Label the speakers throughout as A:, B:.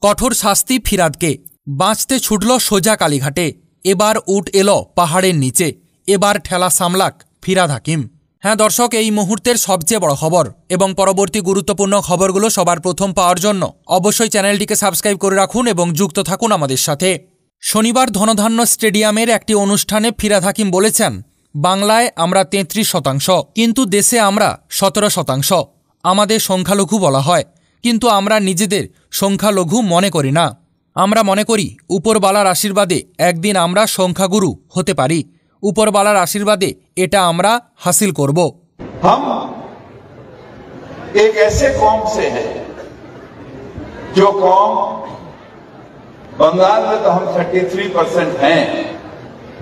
A: কঠোর শাস্তি ফিরাদকে। বাঁচতে ছুটল সোজা কালীঘাটে। এবার উঠ এলো পাহাড়ের নিচে। এবার ঠেলা সামলাক ফিরাদ হাকিম। হ্যাঁ দর্শক, এই মুহূর্তের সবচেয়ে বড় খবর এবং পরবর্তী গুরুত্বপূর্ণ খবরগুলো সবার প্রথম পাওয়ার জন্য অবশ্যই চ্যানেলটিকে সাবস্ক্রাইব করে রাখুন এবং যুক্ত থাকুন আমাদের সাথে। শনিবার ধনধান্য স্টেডিয়ামের একটি অনুষ্ঠানে ফিরাদ হাকিম বলেছেন, বাংলায় আমরা 33%, কিন্তু দেশে আমরা 17%। আমাদের সংখ্যালঘু বলা হয়, কিন্তু আমরা নিজেদের সংখ্যালঘু মনে করি না। আমরা মনে করি উপরবালার আশীর্বাদে একদিন আমরা সংখ্যাগুরু হতে পারি। উপরবালার আশীর্বাদে এটা আমরা হাসিল করব।
B: हम एक ऐसे कौम से हैं जो कौम बंगाल में तो हम 33% हैं,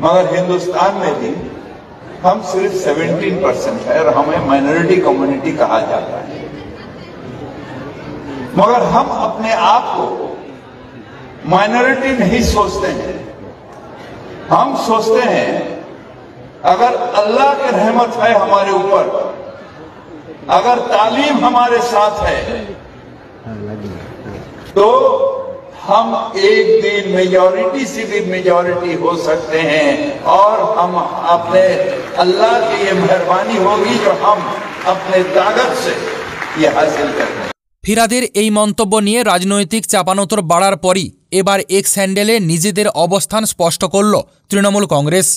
B: मगर हिंदुस्तान में भी हम सिर्फ 17% है और हमें माइनॉरिटी कम्युनिटी कहा जाता है। मगर हम अपने आप को माइनॉरिटी नहीं सोचते हैं। हम सोचते हैं अगर अल्लाह की रहमत है हमारे ऊपर, अगर तालीम हमारे साथ है, तो हम एक दिन मेजॉरिटी से भी मेजॉरिटी हो सकते हैं और हम अपने अल्लाह की ये मेहरबानी होगी जो हम अपने ताकत से ये हासिल करते हैं।
A: ফিরাদের এই মন্তব্য নিয়ে রাজনৈতিক চাপানোতর বাড়ার পরই এবার এক্স হ্যান্ডেলে নিজেদের অবস্থান স্পষ্ট করল তৃণমূল কংগ্রেস।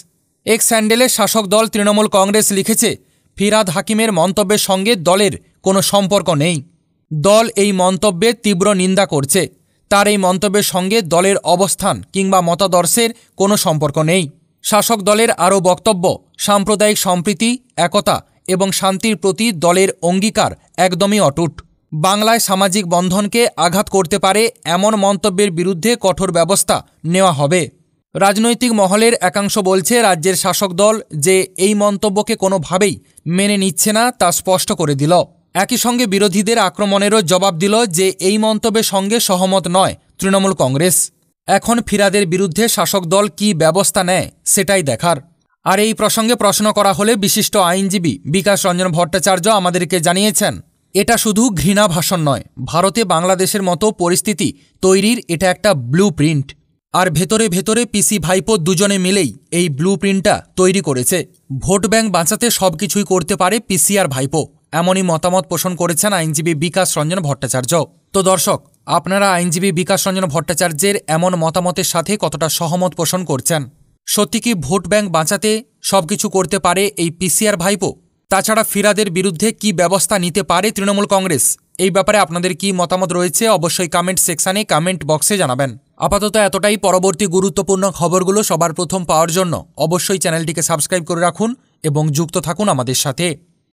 A: এক্স হ্যান্ডেলে শাসক দল তৃণমূল কংগ্রেস লিখেছে, ফিরাদ হাকিমের মন্তব্যের সঙ্গে দলের কোনো সম্পর্ক নেই। দল এই মন্তব্যের তীব্র নিন্দা করছে। তার এই মন্তব্যের সঙ্গে দলের অবস্থান কিংবা মতাদর্শের কোনো সম্পর্ক নেই। শাসক দলের আরও বক্তব্য, সাম্প্রদায়িক সম্প্রীতি, একতা এবং শান্তির প্রতি দলের অঙ্গীকার একদমই অটুট। বাংলায় সামাজিক বন্ধনকে আঘাত করতে পারে এমন মন্তব্যের বিরুদ্ধে কঠোর ব্যবস্থা নেওয়া হবে। রাজনৈতিক মহলের একাংশ বলছে, রাজ্যের শাসক দল যে এই মন্তব্যকে কোনোভাবেই মেনে নিচ্ছে না তা স্পষ্ট করে দিল। একই সঙ্গে বিরোধীদের আক্রমণেরও জবাব দিল যে এই মন্তব্যের সঙ্গে সহমত নয় তৃণমূল কংগ্রেস। এখন ফিরাদের বিরুদ্ধে শাসক দল কী ব্যবস্থা নেয় সেটাই দেখার। আর এই প্রসঙ্গে প্রশ্ন করা হলে বিশিষ্ট আইনজীবী বিকাশ রঞ্জন ভট্টাচার্য আমাদেরকে জানিয়েছেন, এটা শুধু ঘৃণা ভাষণ নয়, ভারতে বাংলাদেশের মতো পরিস্থিতি তৈরির এটা একটা ব্লু প্রিন্ট। আর ভেতরে ভেতরে পিসি ভাইপো দুজনে মিলেই এই ব্লু প্রিন্টটা তৈরি করেছে। ভোট ব্যাংক বাঁচাতে সব কিছুই করতে পারে পিসি আর ভাইপো, এমনই মতামত পোষণ করেছেন আইনজীবী বিকাশ রঞ্জন ভট্টাচার্য। তো দর্শক, আপনারা আইনজীবী বিকাশ রঞ্জন ভট্টাচার্যের এমন মতামতের সাথে কতটা সহমত পোষণ করছেন? সত্যি কি ভোট ব্যাংক বাঁচাতে সবকিছু করতে পারে এই পিসি আর ভাইপো? তাছাড়া ফিরাদের বিরুদ্ধে কি ব্যবস্থা নিতে পারে তৃণমূল কংগ্রেস? এই ব্যাপারে আপনাদের কি মতামত রয়েছে অবশ্যই কমেন্ট সেকশানে কমেন্ট বক্সে জানাবেন। আপাতত এতটাই। পরবর্তী গুরুত্বপূর্ণ খবরগুলো সবার প্রথম পাওয়ার জন্য অবশ্যই চ্যানেলটিকে সাবস্ক্রাইব করে রাখুন এবং যুক্ত থাকুন আমাদের সাথে।